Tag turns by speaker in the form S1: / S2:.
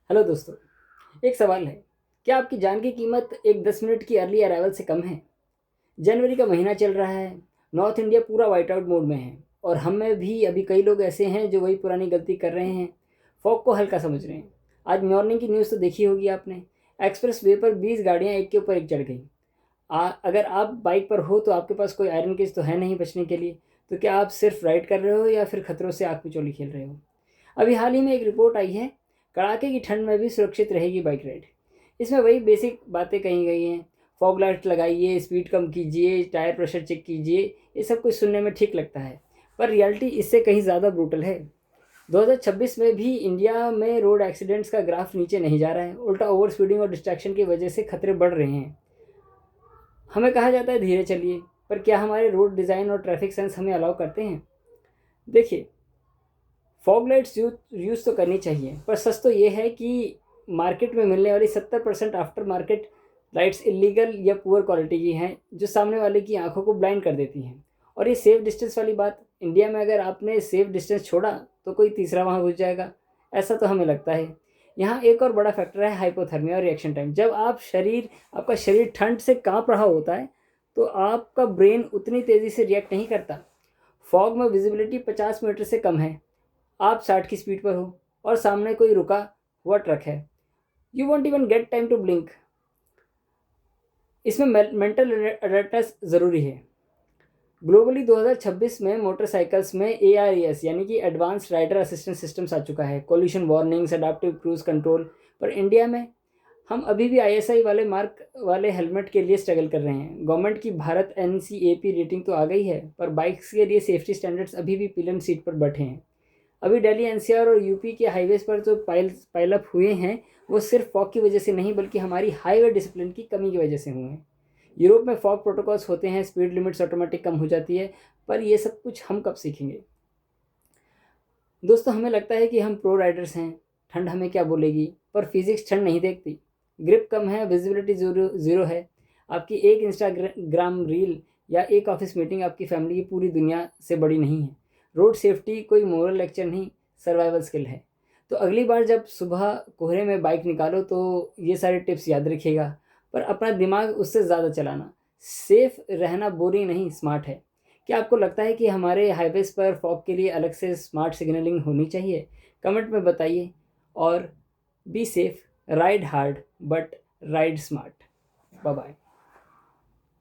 S1: Hello दोस्तों। एक सवाल है, क्या आपकी जान की कीमत एक 10 मिनट की अर्ली अराइवल से कम है? जनवरी का महीना चल रहा है। नॉर्थ इंडिया पूरा वाइट आउट मोड में है और हम में भी अभी कई लोग ऐसे हैं जो वही पुरानी गलती कर रहे हैं। फॉग को हल्का समझ रहे हैं। आज मॉर्निंग की न्यूज़ तो देखी होगी आपने। एक्सप्रेस वे पर 20 गाड़ियाँ एक के ऊपर एक चढ़ गई। अगर आप बाइक पर हो तो आपके पास कोई आयरन केस तो है नहीं बचने के लिए। तो क्या आप सिर्फ राइड कर रहे हो या फिर खतरों से आग पिचोली खेल रहे हो? अभी हाल ही में एक रिपोर्ट आई है, कड़ाके की ठंड में भी सुरक्षित रहेगी बाइक राइड। इसमें वही बेसिक बातें कही गई हैं। फॉग लाइट लगाइए, स्पीड कम कीजिए, टायर प्रेशर चेक कीजिए। ये सब कुछ सुनने में ठीक लगता है, पर रियलिटी इससे कहीं ज़्यादा ब्रूटल है। 2026 में भी इंडिया में रोड एक्सीडेंट्स का ग्राफ नीचे नहीं जा रहा है, उल्टा ओवर स्पीडिंग और डिस्ट्रैक्शन की वजह से खतरे बढ़ रहे हैं। हमें कहा जाता है धीरे चलिए, पर क्या हमारे रोड डिज़ाइन और ट्रैफिक सेंस हमें अलाउ करते हैं? देखिए, फॉग लाइट्स यूज़ तो करनी चाहिए, पर सच तो ये है कि मार्केट में मिलने वाली 70% आफ्टर मार्केट लाइट्स इलीगल या पुअर क्वालिटी की हैं, जो सामने वाले की आंखों को ब्लाइंड कर देती हैं। और ये सेफ डिस्टेंस वाली बात, इंडिया में अगर आपने सेफ डिस्टेंस छोड़ा तो कोई तीसरा वहाँ घुस जाएगा, ऐसा तो हमें लगता है। यहाँ एक और बड़ा फैक्टर है हाइपोथर्मिया और रिएक्शन टाइम। जब आपका शरीर ठंड से काँप रहा होता है तो आपका ब्रेन उतनी तेज़ी से रिएक्ट नहीं करता। फॉग में विजिबिलिटी 50 मीटर से कम है, आप 60 की स्पीड पर हो और सामने कोई रुका हुआ ट्रक है, you won't even get time to blink. इसमें मेंटल अलर्टनेस ज़रूरी है। ग्लोबली 2026 में मोटरसाइकिल्स में ARES यानी कि एडवांस्ड राइडर असिस्टेंस सिस्टम्स आ चुका है, collision warnings, adaptive cruise control. पर इंडिया में हम अभी भी ISI वाले मार्क वाले हेलमेट के लिए स्ट्रगल कर रहे हैं। गवर्नमेंट की भारत NCAP रेटिंग तो आ गई है, पर बाइक्स के लिए सेफ्टी स्टैंडर्ड्स अभी भी पिलन सीट पर बैठे हैं। अभी दिल्ली NCR और यूपी के हाईवेज पर जो पाइलअप हुए हैं, वो सिर्फ फॉग की वजह से नहीं बल्कि हमारी हाईवे डिसिप्लिन की कमी की वजह से हुए हैं। यूरोप में फॉग प्रोटोकॉल्स होते हैं, स्पीड लिमिट्स ऑटोमेटिक कम हो जाती है, पर ये सब कुछ हम कब सीखेंगे? दोस्तों, हमें लगता है कि हम प्रो राइडर्स हैं, ठंड हमें क्या बोलेगी, पर फिजिक्स ठंड नहीं देखती। ग्रिप कम है, विजिबिलिटी ज़ीरो है। आपकी एक इंस्टाग्राम रील या एक ऑफिस मीटिंग आपकी फैमिली की पूरी दुनिया से बड़ी नहीं है। रोड सेफ्टी कोई मोरल लेक्चर नहीं, सर्वाइवल स्किल है। तो अगली बार जब सुबह कोहरे में बाइक निकालो तो ये सारे टिप्स याद रखिएगा, पर अपना दिमाग उससे ज़्यादा चलाना। सेफ रहना बोरिंग नहीं, स्मार्ट है। क्या आपको लगता है कि हमारे हाईवेज़ पर फॉग के लिए अलग से स्मार्ट सिग्नलिंग होनी चाहिए? कमेंट में बताइए। और be safe, ride hard but ride smart. Bye bye.